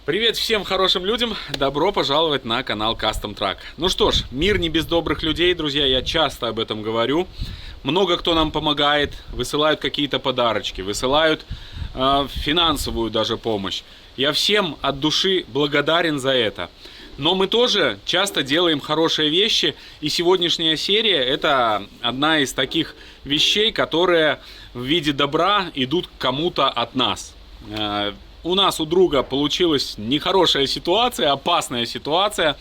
Привет всем хорошим людям, добро пожаловать на канал Custom Truck. Ну что ж, мир не без добрых людей, друзья, я часто об этом говорю. Много кто нам помогает, высылают какие-то подарочки, высылают финансовую даже помощь. Я всем от души благодарен за это. Но мы тоже часто делаем хорошие вещи, и сегодняшняя серия – это одна из таких вещей, которые в виде добра идут кому-то от нас. У нас у друга получилась нехорошая ситуация, опасная ситуация.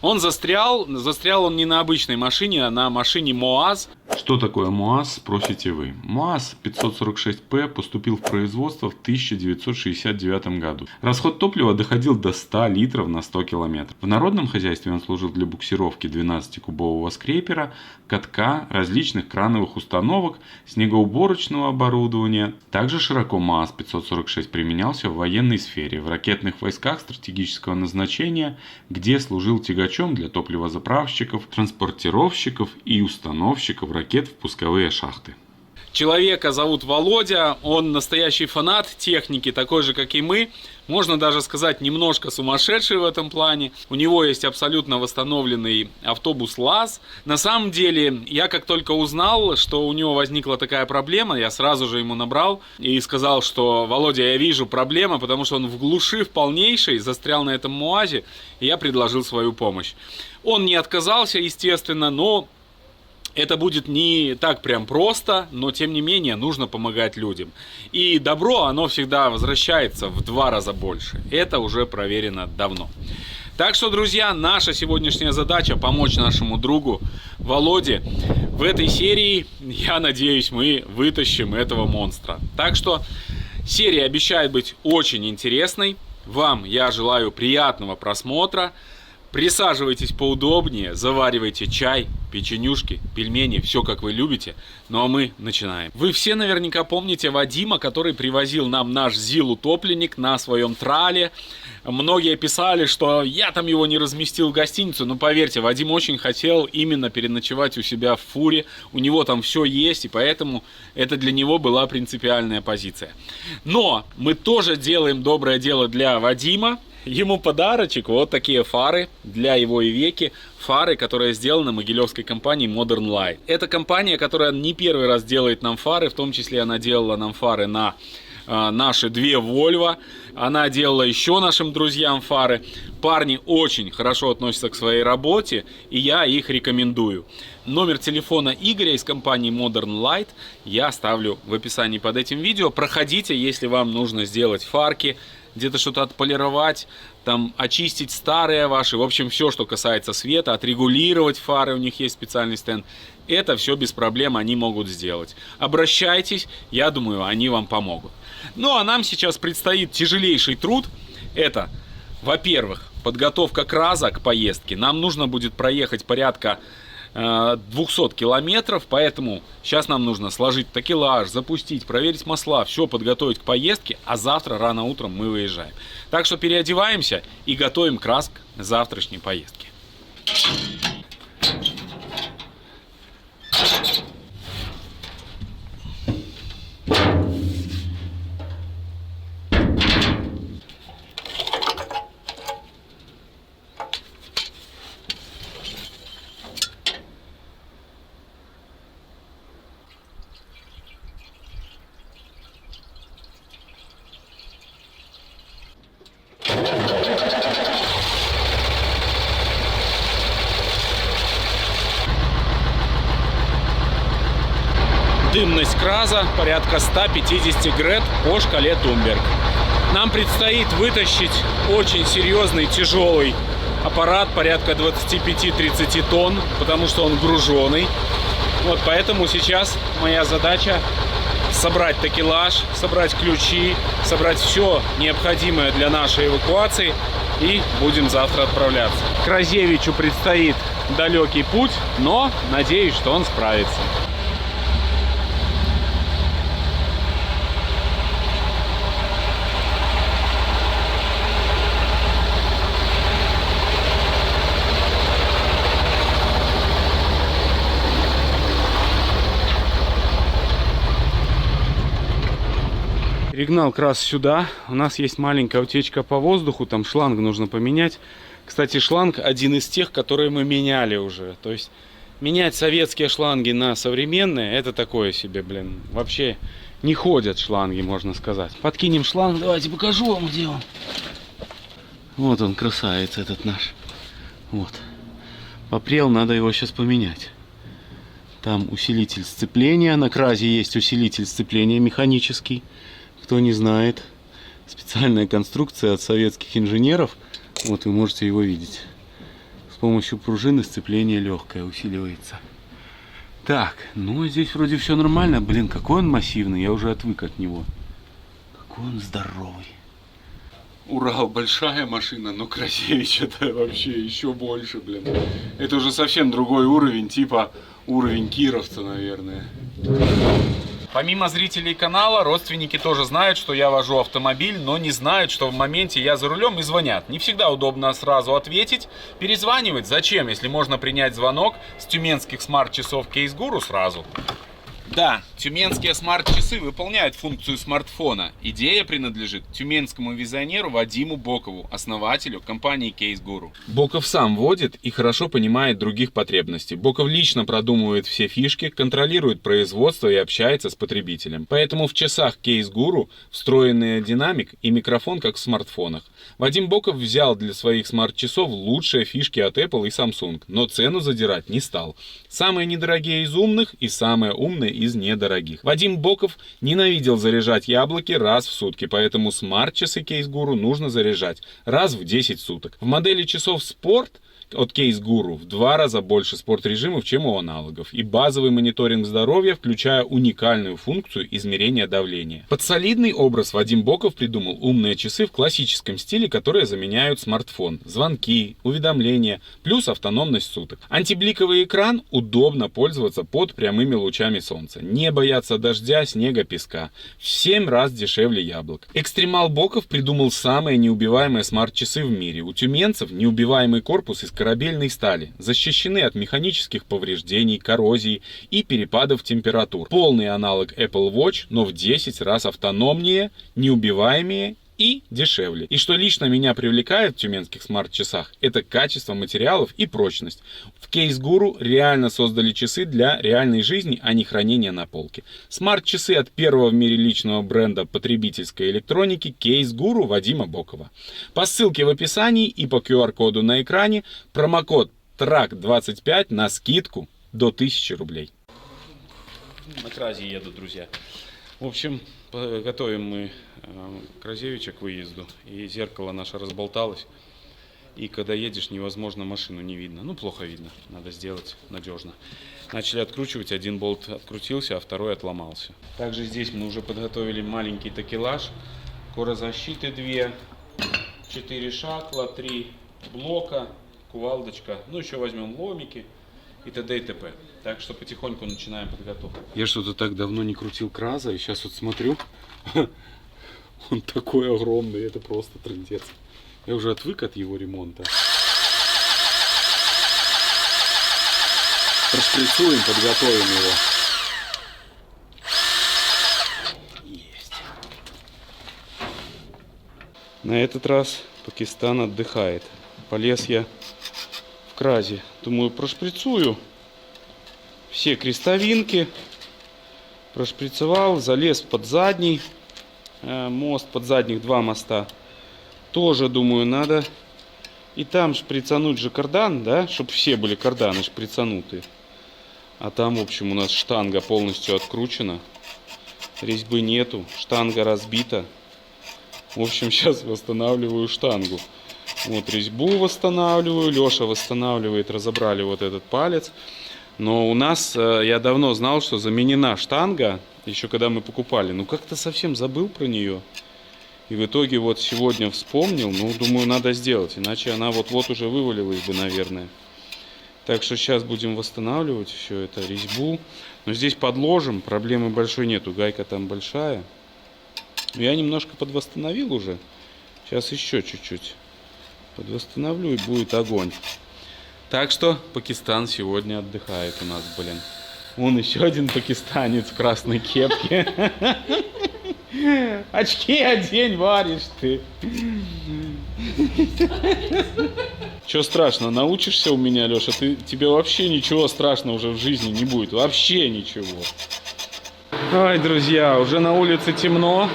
Он застрял он не на обычной машине, а на машине МОАЗ. Что такое МОАЗ, спросите вы? МОАЗ 546П поступил в производство в 1969 году. Расход топлива доходил до 100 литров на 100 километров. В народном хозяйстве он служил для буксировки 12-кубового скрепера, катка, различных крановых установок, снегоуборочного оборудования. Также широко МОАЗ 546 применялся в военной сфере, в ракетных войсках стратегического назначения, где служил тягачом для топливозаправщиков, транспортировщиков и установщиков ракет в пусковые шахты. Человека зовут Володя, он настоящий фанат техники, такой же, как и мы. Можно даже сказать, немножко сумасшедший в этом плане. У него есть абсолютно восстановленный автобус ЛАЗ. На самом деле, я как только узнал, что у него возникла такая проблема, я сразу же ему набрал и сказал, что: Володя, я вижу проблему, потому что он в глуши в полнейшей застрял на этом МОАЗе, и я предложил свою помощь. Он не отказался, естественно, но это будет не так прям просто, но тем не менее нужно помогать людям. И добро, оно всегда возвращается в 2 раза больше. Это уже проверено давно. Так что, друзья, наша сегодняшняя задача — помочь нашему другу Володе. В этой серии, я надеюсь, мы вытащим этого монстра. Так что серия обещает быть очень интересной. Вам я желаю приятного просмотра. Присаживайтесь поудобнее, заваривайте чай, печенюшки, пельмени, все как вы любите. Ну а мы начинаем. Вы все наверняка помните Вадима, который привозил нам наш ЗИЛ-утопленник на своем трале. Многие писали, что я там его не разместил в гостиницу. Но поверьте, Вадим очень хотел именно переночевать у себя в фуре. У него там все есть, и поэтому это для него была принципиальная позиция. Но мы тоже делаем доброе дело для Вадима. Ему подарочек, вот такие фары для его Ивеки, фары, которые сделаны могилевской компанией Modern Light. Это компания, которая не первый раз делает нам фары, в том числе она делала нам фары на наши 2 Volvo, она делала еще нашим друзьям фары. Парни очень хорошо относятся к своей работе, и я их рекомендую. Номер телефона Игоря из компании Modern Light я оставлю в описании под этим видео. Проходите, если вам нужно сделать фарки, где-то что-то отполировать, там очистить старые ваши, в общем, все, что касается света, отрегулировать фары, у них есть специальный стенд. Это все без проблем они могут сделать. Обращайтесь, я думаю, они вам помогут. Ну а нам сейчас предстоит тяжелейший труд. Это, во-первых, подготовка КРАЗа к поездке. Нам нужно будет проехать порядка 200 километров, поэтому сейчас нам нужно сложить такелаж, запустить, проверить масла, все подготовить к поездке, а завтра рано утром мы выезжаем. Так что переодеваемся и готовим КРАЗ к завтрашней поездке. Дымность КРАЗа порядка 150 грет по шкале Тумберг. Нам предстоит вытащить очень серьезный тяжелый аппарат, порядка 25-30 тонн, потому что он груженый. Вот поэтому сейчас моя задача собрать такелаж, собрать ключи, собрать все необходимое для нашей эвакуации, и будем завтра отправляться. Кразевичу предстоит далекий путь, но надеюсь, что он справится. Пригнал крас сюда. У нас есть маленькая утечка по воздуху. Там шланг нужно поменять. Кстати, шланг один из тех, которые мы меняли уже. То есть менять советские шланги на современные, это такое себе, блин. Вообще не ходят шланги, можно сказать. Подкинем шланг. Давайте покажу вам, где он. Вот он, красавец этот наш. Вот. Попрел, надо его сейчас поменять. Там усилитель сцепления. На кразе есть усилитель сцепления механический. Кто не знает. Специальная конструкция от советских инженеров. Вот вы можете его видеть. С помощью пружины сцепление легкое усиливается. Так, ну здесь вроде все нормально. Блин, какой он массивный. Я уже отвык от него. Какой он здоровый. Урал большая машина, но Красевич это вообще еще больше, блин. Это уже совсем другой уровень, типа уровень кировца, наверное. Помимо зрителей канала, родственники тоже знают, что я вожу автомобиль, но не знают, что в моменте я за рулем, и звонят. Не всегда удобно сразу ответить. Перезванивать зачем, если можно принять звонок с тюменских смарт-часов Case Guru сразу? Да, тюменские смарт-часы выполняют функцию смартфона. Идея принадлежит тюменскому визионеру Вадиму Бокову, основателю компании Case Guru. Боков сам водит и хорошо понимает других потребностей. Боков лично продумывает все фишки, контролирует производство и общается с потребителем. Поэтому в часах Case Guru встроенный динамик и микрофон, как в смартфонах. Вадим Боков взял для своих смарт-часов лучшие фишки от Apple и Samsung, но цену задирать не стал. Самые недорогие из умных и самые умные из недорогих. Вадим Боков ненавидел заряжать яблоки раз в сутки, поэтому смарт-часы Case Guru нужно заряжать раз в 10 суток. В модели часов Sport от Case Guru в 2 раза больше спорт-режимов, чем у аналогов, и базовый мониторинг здоровья, включая уникальную функцию измерения давления. Под солидный образ Вадим Боков придумал умные часы в классическом стиле, которые заменяют смартфон, звонки, уведомления, плюс автономность суток. Антибликовый экран удобно пользоваться под прямыми лучами солнца, не бояться дождя, снега, песка, в 7 раз дешевле яблок. Экстремал Боков придумал самые неубиваемые смарт-часы в мире. У тюменцев неубиваемый корпус из корабельной стали, защищены от механических повреждений, коррозии и перепадов температур. Полный аналог Apple Watch, но в 10 раз автономнее, неубиваемее и дешевле. И что лично меня привлекает в тюменских смарт-часах, это качество материалов и прочность. В Case Guru реально создали часы для реальной жизни, а не хранения на полке. Смарт-часы от первого в мире личного бренда потребительской электроники Case Guru Вадима Бокова. По ссылке в описании и по QR-коду на экране промокод TRACK25 на скидку до 1000 рублей. На кразе еду, друзья. В общем, готовим мы Красевича к выезду, и зеркало наше разболталось, и когда едешь, невозможно, машину не видно. Ну, плохо видно, надо сделать надежно. Начали откручивать, один болт открутился, а второй отломался. Также здесь мы уже подготовили маленький такелаж, корозащиты 2, 4 шакла, 3 блока, кувалдочка, ну еще возьмем ломики и т.д. и т.п. Так что потихоньку начинаем подготовку. Я что-то так давно не крутил краза, и сейчас вот смотрю, он такой огромный, это просто трындец. Я уже отвык от его ремонта. Прошприцуем, подготовим его. Есть. На этот раз Пакистан отдыхает. Полез я в кразе. Думаю, прошприцую все крестовинки. Прошприцевал, залез под задний мост, под задних 2 моста. Тоже, думаю, надо и там шприцануть же кардан, да, чтобы все были карданы шприцанутые. А там, в общем, у нас штанга полностью откручена. Резьбы нету, штанга разбита. В общем, сейчас восстанавливаю штангу. Вот резьбу восстанавливаю, Леша восстанавливает, разобрали вот этот палец. Но у нас, я давно знал, что заменена штанга, еще когда мы покупали. Ну как-то совсем забыл про нее. И в итоге вот сегодня вспомнил, ну думаю, надо сделать, иначе она вот-вот уже вывалилась бы, наверное. Так что сейчас будем восстанавливать все это, резьбу. Но здесь подложим, проблемы большой нету, гайка там большая. Я немножко подвосстановил уже, сейчас еще чуть-чуть подвосстановлю и будет огонь. Так что Пакистан сегодня отдыхает у нас, блин. Вон еще один пакистанец в красной кепке. Очки одень, варишь ты. Че страшно, научишься у меня, Леша? Тебе вообще ничего страшного уже в жизни не будет. Вообще ничего. Ой, друзья, уже на улице темно.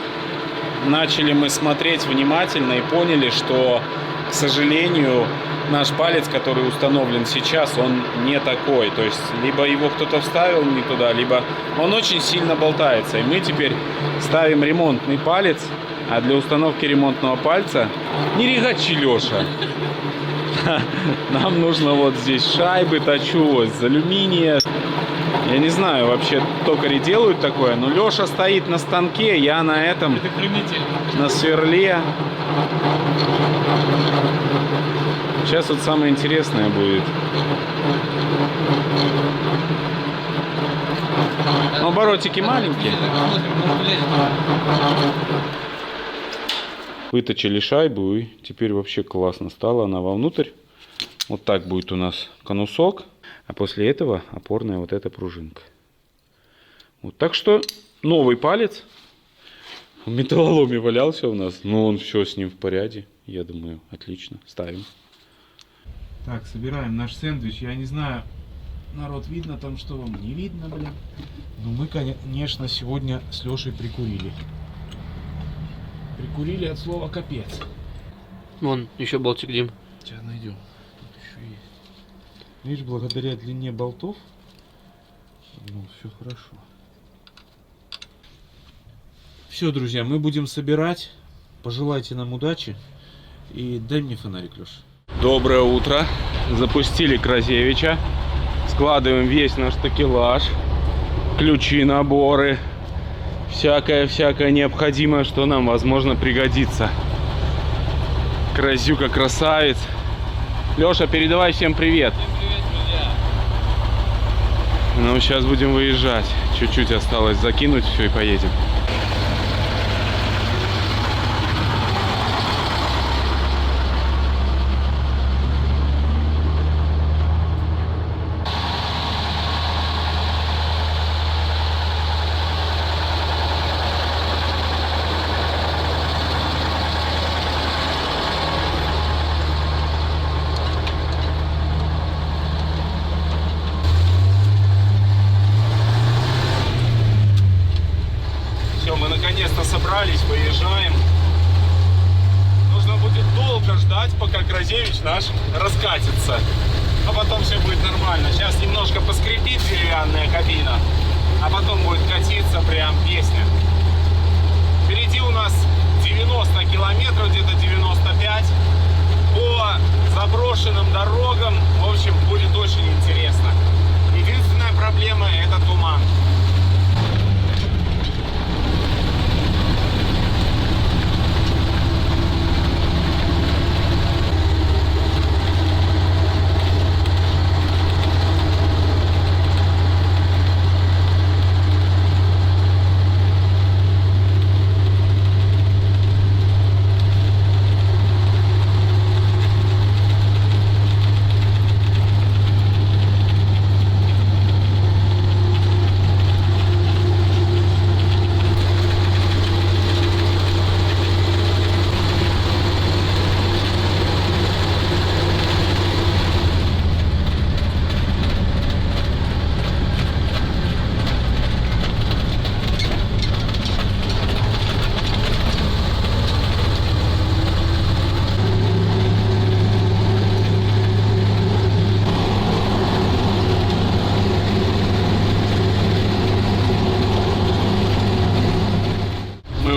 Начали мы смотреть внимательно и поняли, что, к сожалению, наш палец, который установлен сейчас, он не такой. То есть, либо его кто-то вставил не туда, либо он очень сильно болтается. И мы теперь ставим ремонтный палец, а для установки ремонтного пальца... Не регачи, Леша. Нам нужно вот здесь шайбы, точу из алюминия. Я не знаю, вообще токари делают такое, но Леша стоит на станке, я на этом, на сверле. Сейчас вот самое интересное будет. Но оборотики маленькие. Выточили шайбу, и теперь вообще классно стала она вовнутрь. Вот так будет у нас конусок. А после этого опорная вот эта пружинка. Вот, так что новый палец. В металлоломе валялся у нас. Но он все с ним в порядке. Я думаю, отлично. Ставим. Так, собираем наш сэндвич. Я не знаю, народ, видно там, что вам не видно, блин. Но мы, конечно, сегодня с Лешей прикурили. Прикурили от слова капец. Вон, еще болтик, Дим. Сейчас найдем. Тут еще есть. Видишь, благодаря длине болтов, ну, все хорошо. Все, друзья, мы будем собирать. Пожелайте нам удачи. И дай мне фонарик, Леша. Доброе утро. Запустили Красевича. Складываем весь наш такелаж. Ключи, наборы. Всякое необходимое, что нам, возможно, пригодится. Красюка красавец. Леша, передавай всем привет. Ну, сейчас будем выезжать. Чуть-чуть осталось закинуть все и поедем. Мы наконец-то собрались, выезжаем. Нужно будет долго ждать, пока Красевич наш раскатится. А потом все будет нормально. Сейчас немножко поскрипит деревянная кабина, а потом будет катиться прям песня. Впереди у нас 90 километров, где-то 95 по заброшенным дорогам. В общем, будет очень интересно. Единственная проблема — это туман.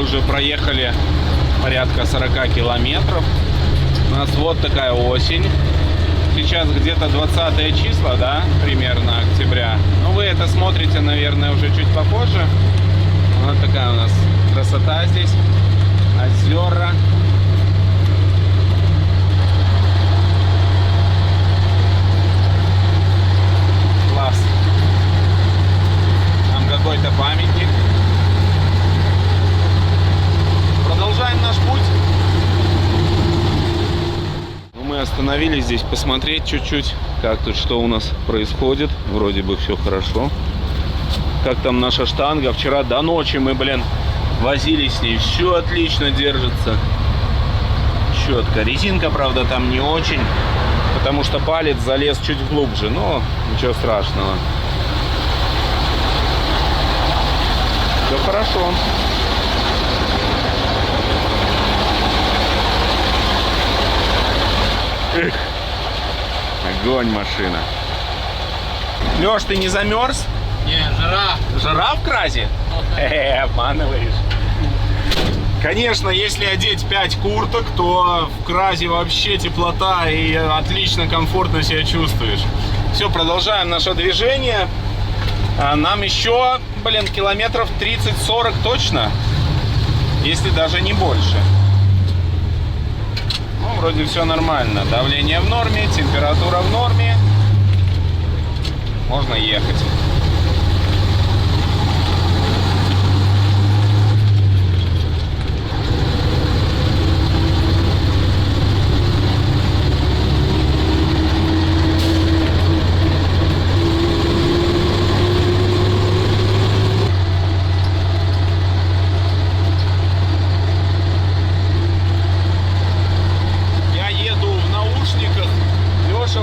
Уже проехали порядка 40 километров. У нас вот такая осень. Сейчас где-то 20 числа, да, примерно октября. Ну, вы это смотрите, наверное, уже чуть попозже. Вот такая у нас красота здесь. Озера. Класс. Там какой-то памятник. Продолжаем наш путь. Мы остановились здесь посмотреть чуть-чуть, как тут, что у нас происходит. Вроде бы все хорошо. Как там наша штанга. Вчера до ночи мы, возили с ней, все отлично держится. Четко. Резинка, правда, там не очень, потому что палец залез чуть глубже, но ничего страшного. Все хорошо. Эх, огонь машина. Лёш, ты не замерз? Не, жара. Жара в кразе? Обманываешь. Конечно, если одеть 5 курток, то в кразе вообще теплота и отлично, комфортно себя чувствуешь. Все, продолжаем наше движение. Нам еще, километров 30-40 точно, если даже не больше. Ну, вроде все нормально. Давление в норме, температура в норме. Можно ехать.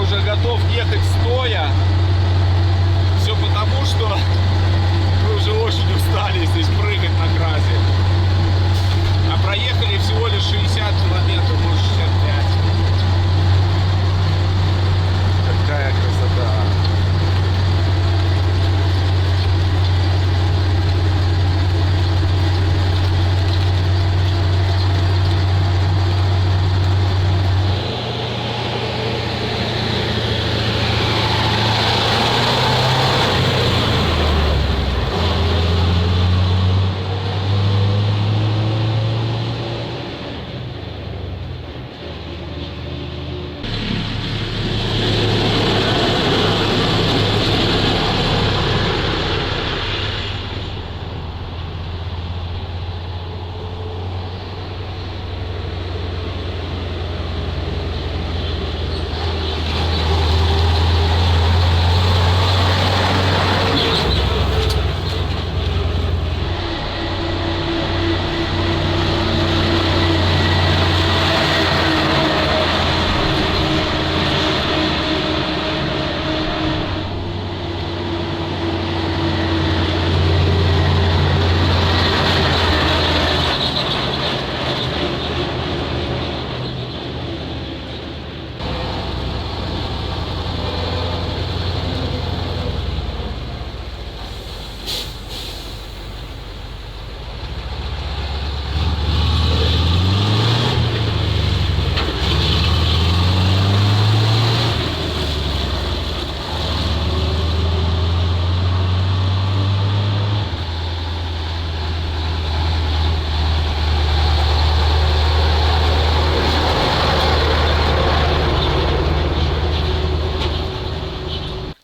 Уже готов ехать стоя. Все потому, что мы уже очень устали здесь прыгать на кразе. А проехали всего лишь 60 километров, может 65. Какая красота.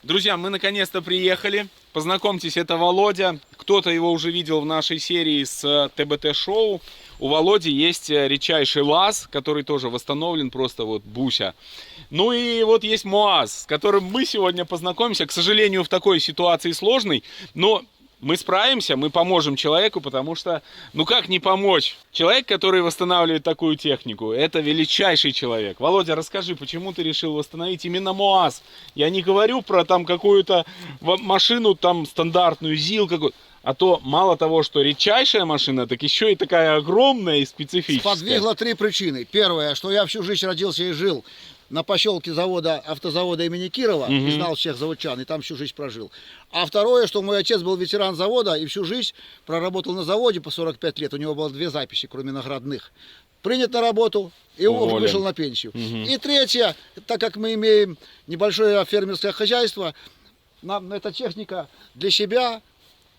Друзья, мы наконец-то приехали. Познакомьтесь, это Володя. Кто-то его уже видел в нашей серии с ТБТ-шоу. У Володи есть редчайший ЛАЗ, который тоже восстановлен, просто вот Буся. Ну и вот есть МОАЗ, с которым мы сегодня познакомимся. К сожалению, в такой ситуации сложной, но мы справимся, мы поможем человеку, потому что, ну как не помочь? Человек, который восстанавливает такую технику, это величайший человек. Володя, расскажи, почему ты решил восстановить именно МОАЗ? Я не говорю про там какую-то машину там стандартную, ЗИЛ какую-то. А то мало того, что редчайшая машина, так еще и такая огромная и специфическая. Сподвигло 3 причины. Первое, что я всю жизнь родился и жил на поселке автозавода имени Кирова, и знал всех заводчан, и там всю жизнь прожил. А второе, что мой отец был ветеран завода и всю жизнь проработал на заводе по 45 лет. У него было 2 записи, кроме наградных. Принят на работу и вышел на пенсию. И третье, так как мы имеем небольшое фермерское хозяйство, нам эта техника для себя,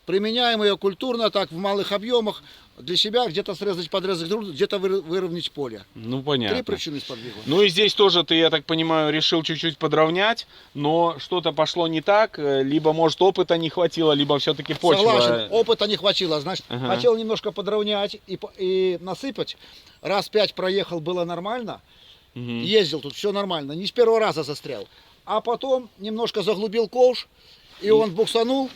применяем ее культурно, так в малых объемах, для себя где-то срезать, подрезать грунт, где-то выровнять поле. Ну, понятно. 3 причины сподвигло. Ну и здесь тоже ты, я так понимаю, решил чуть-чуть подровнять, но что-то пошло не так, либо, может, опыта не хватило, либо все-таки почва... Согласен, опыта не хватило, значит, хотел немножко подровнять и насыпать. Раз 5 проехал, было нормально, ездил тут, все нормально, не с первого раза застрял. А потом немножко заглубил ковш, и он буксанул.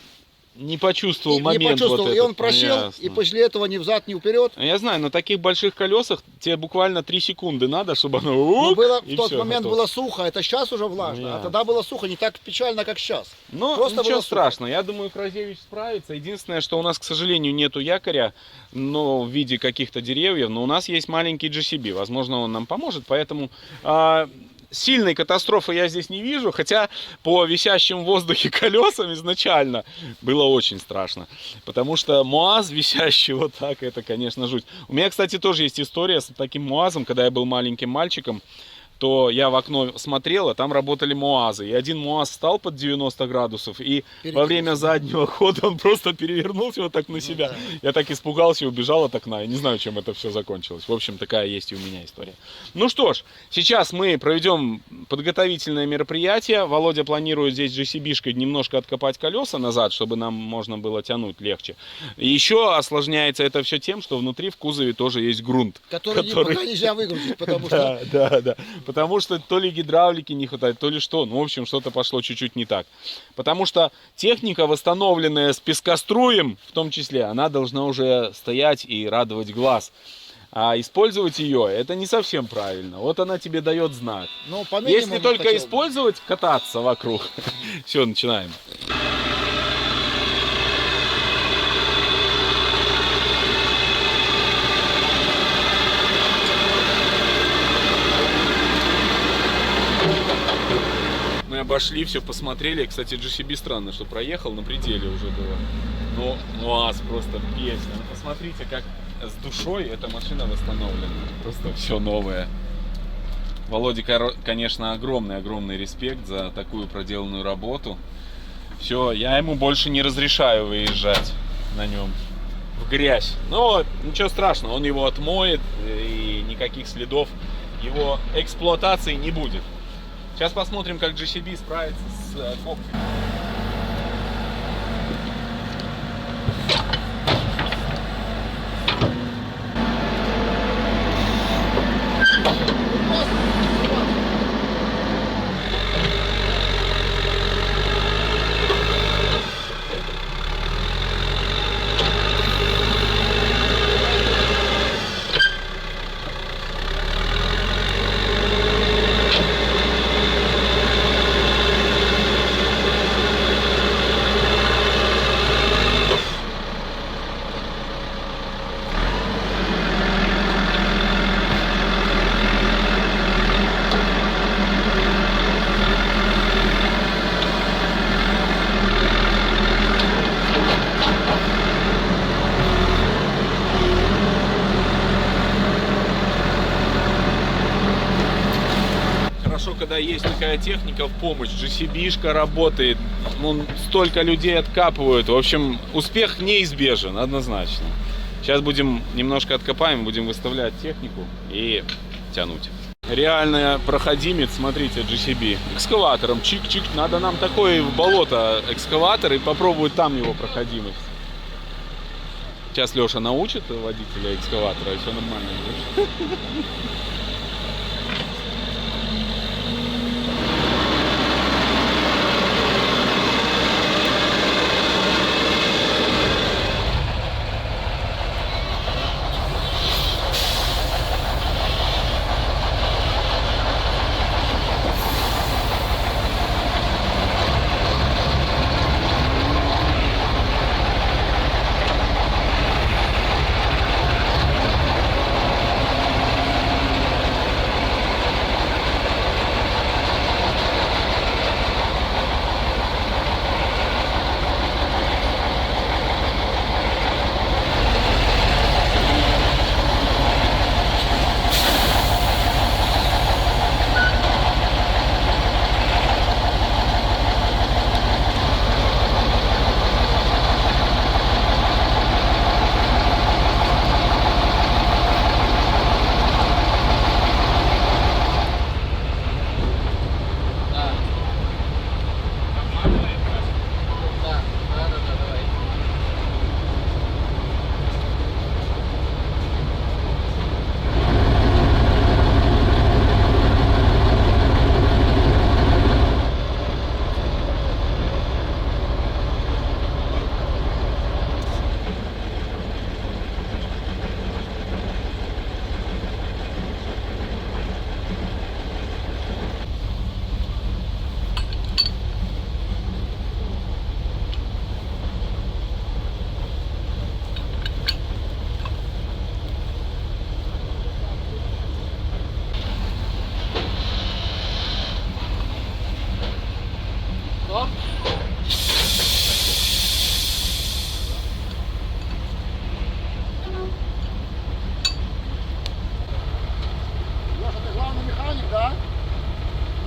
не почувствовал И момент не почувствовал, вот и он этот. просел, Ясно. и после этого ни взад, ни вперед. Я знаю, на таких больших колесах тебе буквально 3 секунды надо, чтобы оно... Но было, и в тот всё, момент готово. было сухо, это сейчас уже влажно, Ну, а тогда было сухо, не так печально, как сейчас. Ну, Просто ничего было сухо. страшного. Я думаю, Кразевич справится. Единственное, что у нас, к сожалению, нету якоря, но в виде каких-то деревьев, но у нас есть маленький GCB. Возможно, он нам поможет, поэтому... Сильной катастрофы я здесь не вижу, хотя по висящим в воздухе колесам изначально было очень страшно. Потому что МУАЗ, висящий вот так, это, конечно, жуть. У меня, кстати, тоже есть история с таким МУАЗом, когда я был маленьким мальчиком, то я в окно смотрел, а там работали МУАЗы. И один МУАЗ встал под 90 градусов, и во время заднего хода он просто перевернулся вот так на себя. да. Я так испугался и убежал от окна. Я не знаю, чем это все закончилось. В общем, такая есть и у меня история. Ну что ж, сейчас мы проведем подготовительное мероприятие. Володя планирует здесь GCB-шкой немножко откопать колеса назад, чтобы нам можно было тянуть легче. И еще осложняется это все тем, что внутри в кузове тоже есть грунт. Который пока нельзя выгрузить, потому что... Да. Потому что то ли гидравлики не хватает, то ли что. Ну, в общем, что-то пошло чуть-чуть не так. Потому что техника, восстановленная с пескоструем, в том числе, она должна уже стоять и радовать глаз. А использовать ее, это не совсем правильно. Вот она тебе дает знак. Ну, по Если минимуму только хотел бы. использовать, кататься вокруг. Все, начинаем. Мы обошли, все посмотрели. Кстати, GCB странно, что проехал, на пределе уже было. Но МУАЗ просто песня. Ну, посмотрите, как с душой эта машина восстановлена. Просто все новое. Володе, конечно, огромный респект за такую проделанную работу. Все, я ему больше не разрешаю выезжать на нем в грязь. Но ничего страшного, он его отмоет, и никаких следов его эксплуатации не будет. Сейчас посмотрим, как GCB справится с кокпитом. Хорошо, когда есть такая техника в помощь. GCB-шка работает, ну, столько людей откапывают. В общем, успех неизбежен, однозначно. Сейчас будем немножко откопаем, будем выставлять технику и тянуть. Реально проходимец, смотрите, GCB. Экскаватором, чик-чик. Надо нам такой в болото экскаватор и попробовать там его проходимость. Сейчас Леша научит водителя экскаватора, и все нормально будет.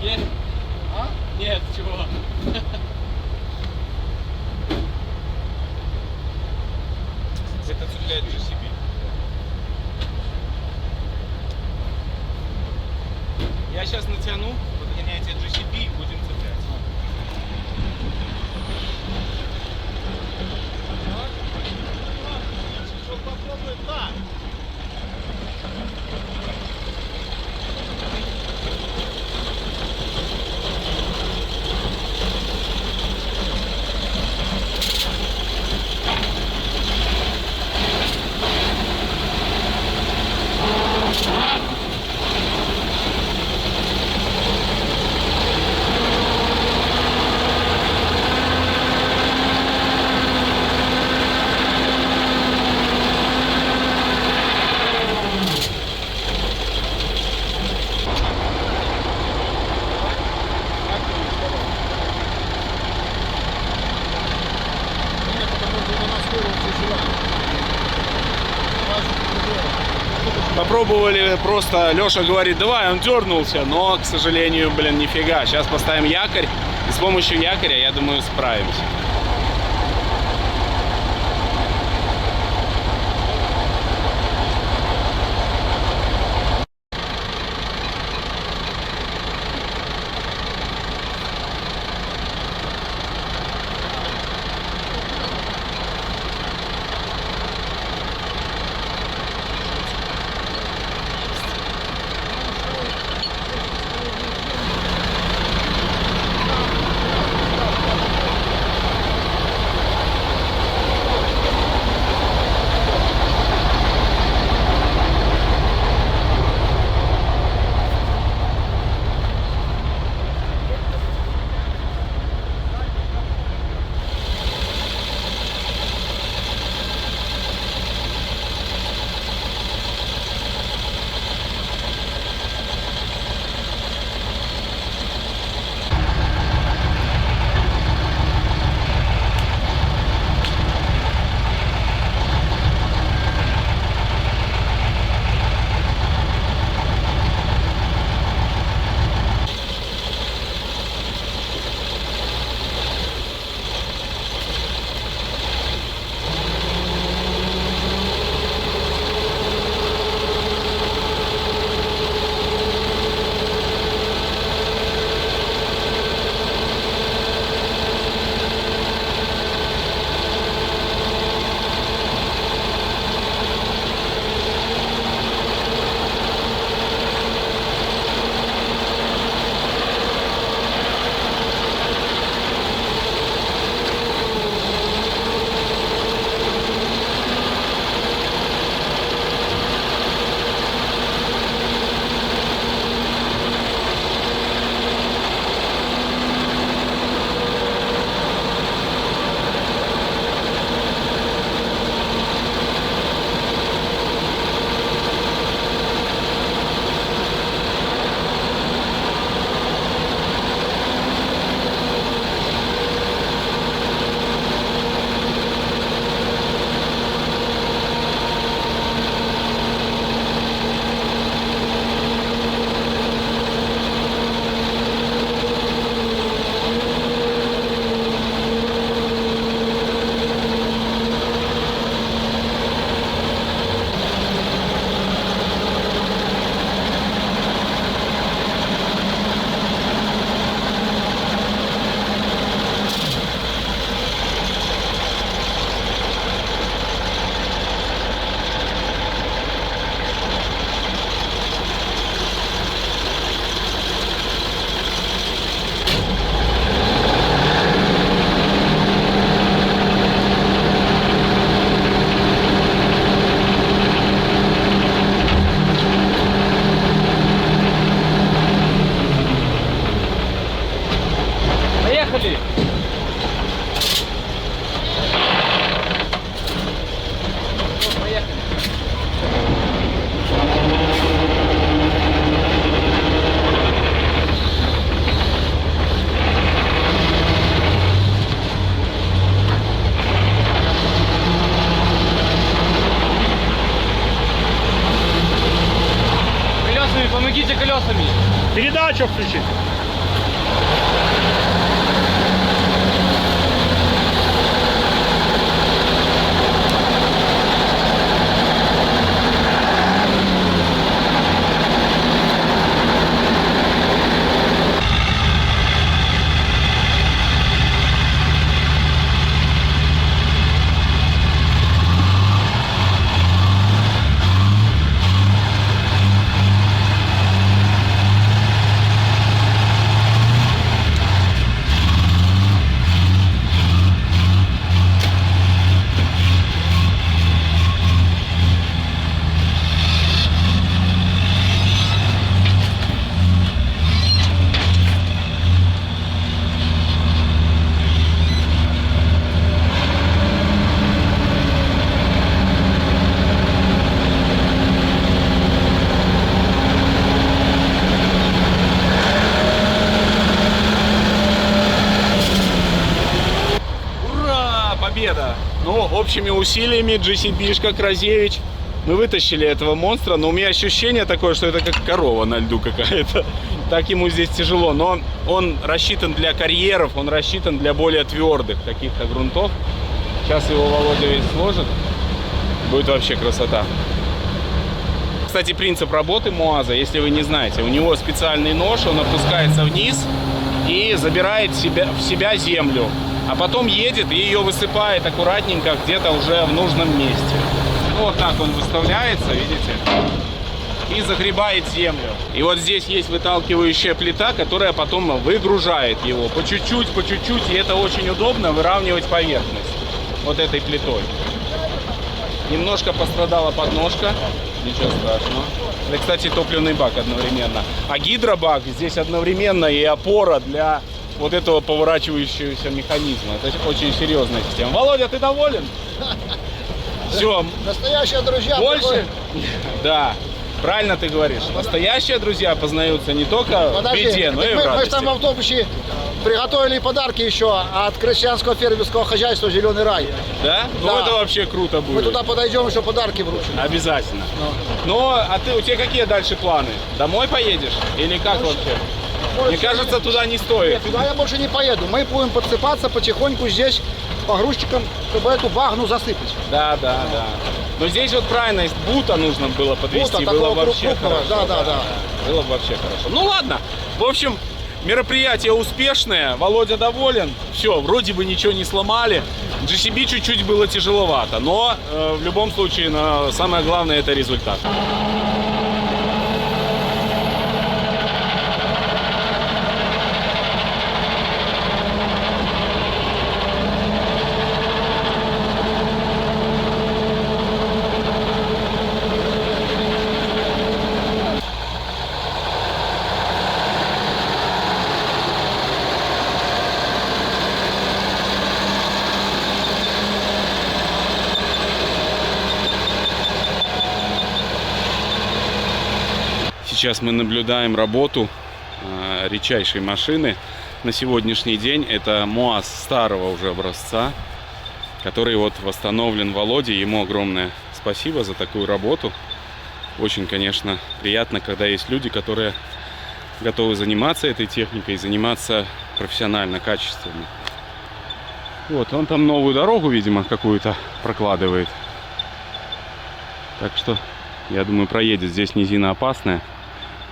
Нет? А? Нет, чего? Это цепляет GCB. Я сейчас натяну, подгоняйте GCB и будем цеплять. Попробуй так. Попробовали просто, Леша говорит, давай, он дернулся, но, к сожалению, блин, нифига. Сейчас поставим якорь, и с помощью якоря, я думаю, справимся. Колесами, помогите колесами. Передачу включить. Победа! Ну, общими усилиями GCB-шка Кразевич мы вытащили этого монстра, но у меня ощущение такое, что это как корова на льду какая-то. Так ему здесь тяжело, но он рассчитан для карьеров, он рассчитан для более твердых каких-то грунтов. Сейчас его Володя весь сложит, будет вообще красота. Кстати, принцип работы МОАЗа, если вы не знаете, у него специальный нож, он опускается вниз и забирает в себя землю. А потом едет и ее высыпает аккуратненько где-то уже в нужном месте. Ну, вот так он выставляется, видите, и загребает землю. И вот здесь есть выталкивающая плита, которая потом выгружает его по чуть-чуть, и это очень удобно выравнивать поверхность вот этой плитой. Немножко пострадала подножка, ничего страшного. Это, кстати, топливный бак одновременно. А гидробак здесь одновременно и опора для вот этого поворачивающегося механизма. Это очень серьезная система. Володя, ты доволен? Все. Настоящие друзья. Больше? Да. Правильно ты говоришь. Настоящие друзья познаются не только в беде, но и в радости. Мы там в автобусе приготовили подарки еще от крестьянского фермерского хозяйства «Зеленый рай». Да? Ну Да. это вообще круто будет. Мы туда подойдем, еще подарки вручим. Обязательно. Ну, а у тебя какие дальше планы? Домой поедешь? Или как вообще? Мне кажется, туда не стоит. Нет, туда я больше не поеду. Мы будем подсыпаться потихоньку здесь погрузчиком, чтобы эту багну засыпать. Да. Но здесь вот правильно, из бута нужно было подвести. Бута, было такого вообще крупного. хорошо. Да. Было бы вообще хорошо. Ну ладно. В общем, мероприятие успешное. Володя доволен. Все, вроде бы ничего не сломали. GCB чуть-чуть было тяжеловато. Но в любом случае, самое главное это результат. Сейчас мы наблюдаем работу редчайшей машины на сегодняшний день. Это МОАЗ старого уже образца, который вот восстановлен Володей. Ему огромное спасибо за такую работу. Очень, конечно, приятно, когда есть люди, которые готовы заниматься этой техникой, заниматься профессионально, качественно. Вот, он там новую дорогу, видимо, какую-то прокладывает. Так что, я думаю, проедет. Здесь низина опасная.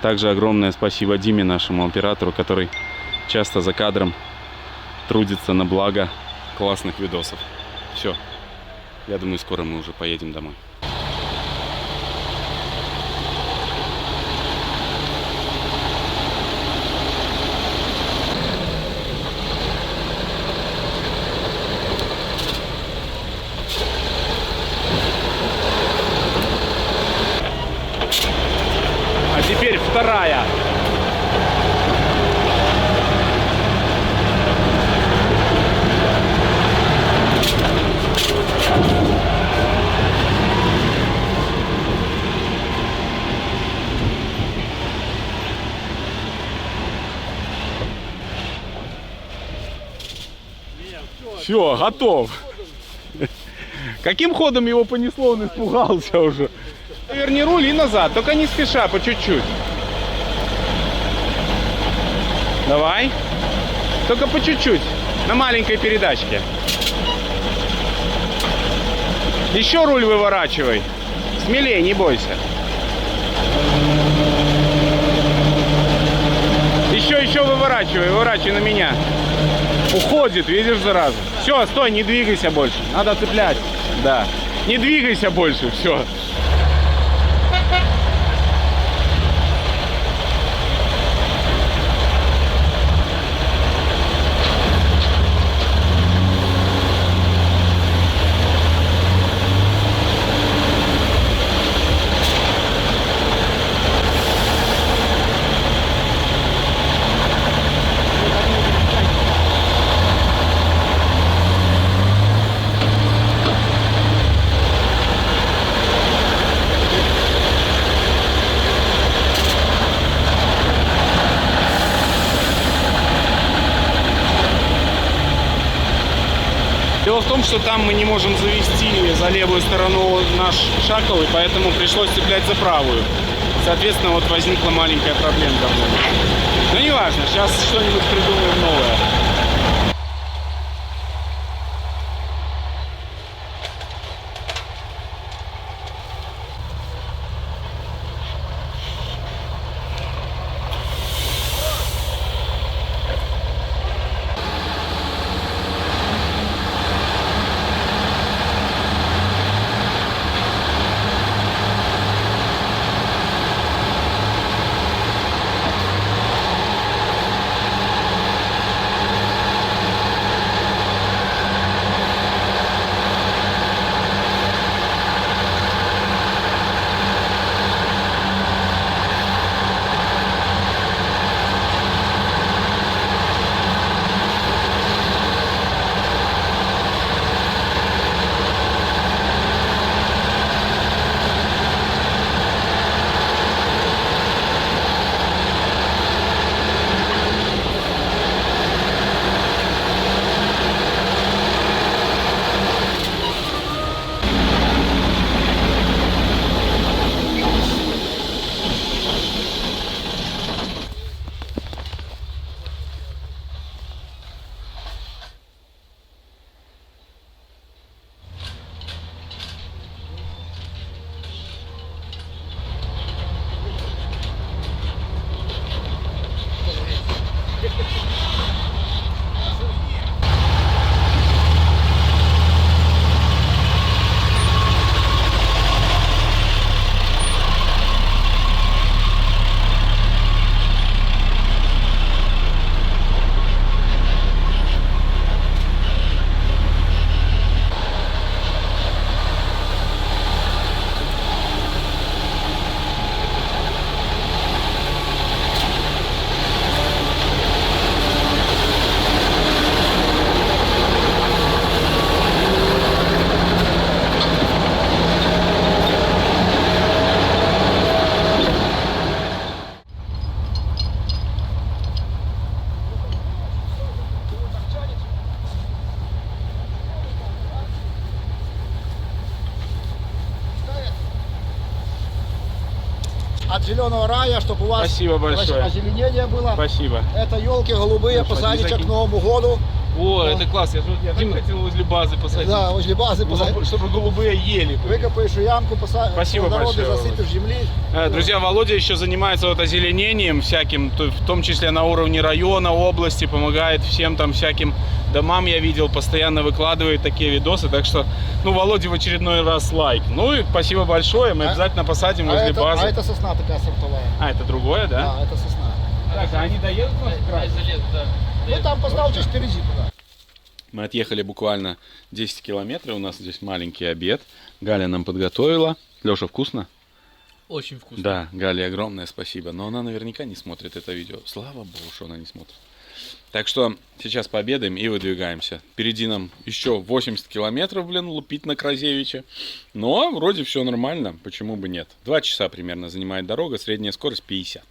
Также огромное спасибо Диме, нашему оператору, который часто за кадром трудится на благо классных видосов. Все. Я думаю, скоро мы уже поедем домой. А теперь вторая. Все, готов. Каким ходом его понесло, он испугался уже. Верни руль и назад, только не спеша, по чуть-чуть. Давай. Только по чуть-чуть. На маленькой передачке. Еще руль выворачивай. Смелее, не бойся. Еще выворачивай на меня. Уходит, видишь, зараза. Все, стой, не двигайся больше. Надо цеплять. Да. Не двигайся больше, все. Дело в том, что там мы не можем завести за левую сторону наш шакал, и поэтому пришлось цеплять за правую. Соответственно, вот возникла маленькая проблемка. Но не важно, сейчас что-нибудь придумаем новое. От зеленого рая, чтобы у вас Спасибо большое. озеленение было. Спасибо. Это елки голубые, Хорошо, посадите такие. к Новому году. О, это класс. Я так хотел возле базы посадить. Да, возле базы посадить. Чтобы голубые ели. Выкопаешь ямку, Спасибо большое, засыпешь земли. Друзья, Володя еще занимается вот озеленением всяким, в том числе на уровне района, области, помогает всем там всяким домам, я видел, постоянно выкладывает такие видосы, так что, ну, Володе в очередной раз лайк. Ну и спасибо большое, мы обязательно посадим возле базы. А это сосна такая сортовая. А, это другое, да? Да, это сосна. Так, а они доедут нас красить? Вы там поставьте впереди туда. Мы отъехали буквально 10 километров, у нас здесь маленький обед. Галя нам подготовила. Леша, вкусно? Очень вкусно. Да, Гале огромное спасибо. Но она наверняка не смотрит это видео. Слава богу, что она не смотрит. Так что сейчас пообедаем и выдвигаемся. Впереди нам еще 80 километров, блин, лупить на Кразевича. Но вроде все нормально, почему бы нет. 2 часа примерно занимает дорога, средняя скорость 50.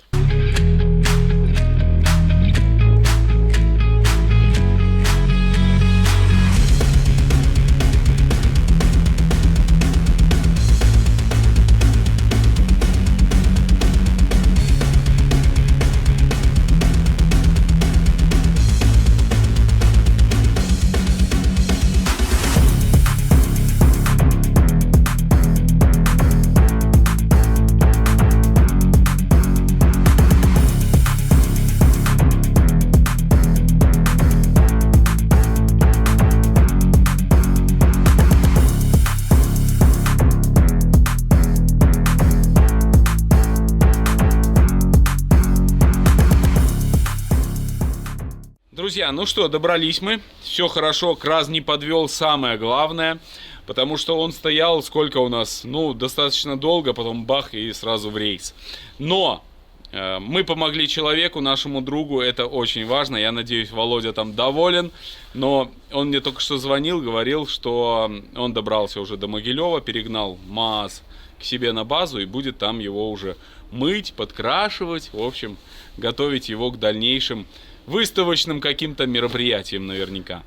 Друзья, ну что, добрались мы. Все хорошо, Краз не подвел, самое главное. Потому что он стоял, сколько у нас? Ну, достаточно долго, потом бах и сразу в рейс. Но мы помогли человеку, нашему другу, это очень важно. Я надеюсь, Володя там доволен. Но он мне только что звонил, говорил, что он добрался уже до Могилева, перегнал МАЗ к себе на базу и будет там его уже мыть, подкрашивать. В общем, готовить его к дальнейшим выставочным каким-то мероприятиям наверняка.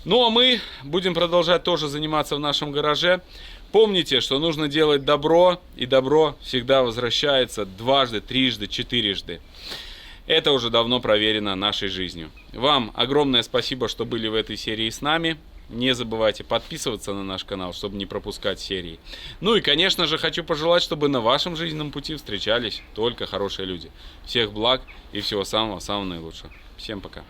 Ну а мы будем продолжать тоже заниматься в нашем гараже. Помните, что нужно делать добро, и добро всегда возвращается дважды, трижды, четырежды. Это уже давно проверено нашей жизнью. Вам огромное спасибо, что были в этой серии с нами. Не забывайте подписываться на наш канал, чтобы не пропускать серии. Ну и, конечно же, хочу пожелать, чтобы на вашем жизненном пути встречались только хорошие люди. Всех благ и всего самого-самого наилучшего. Всем пока.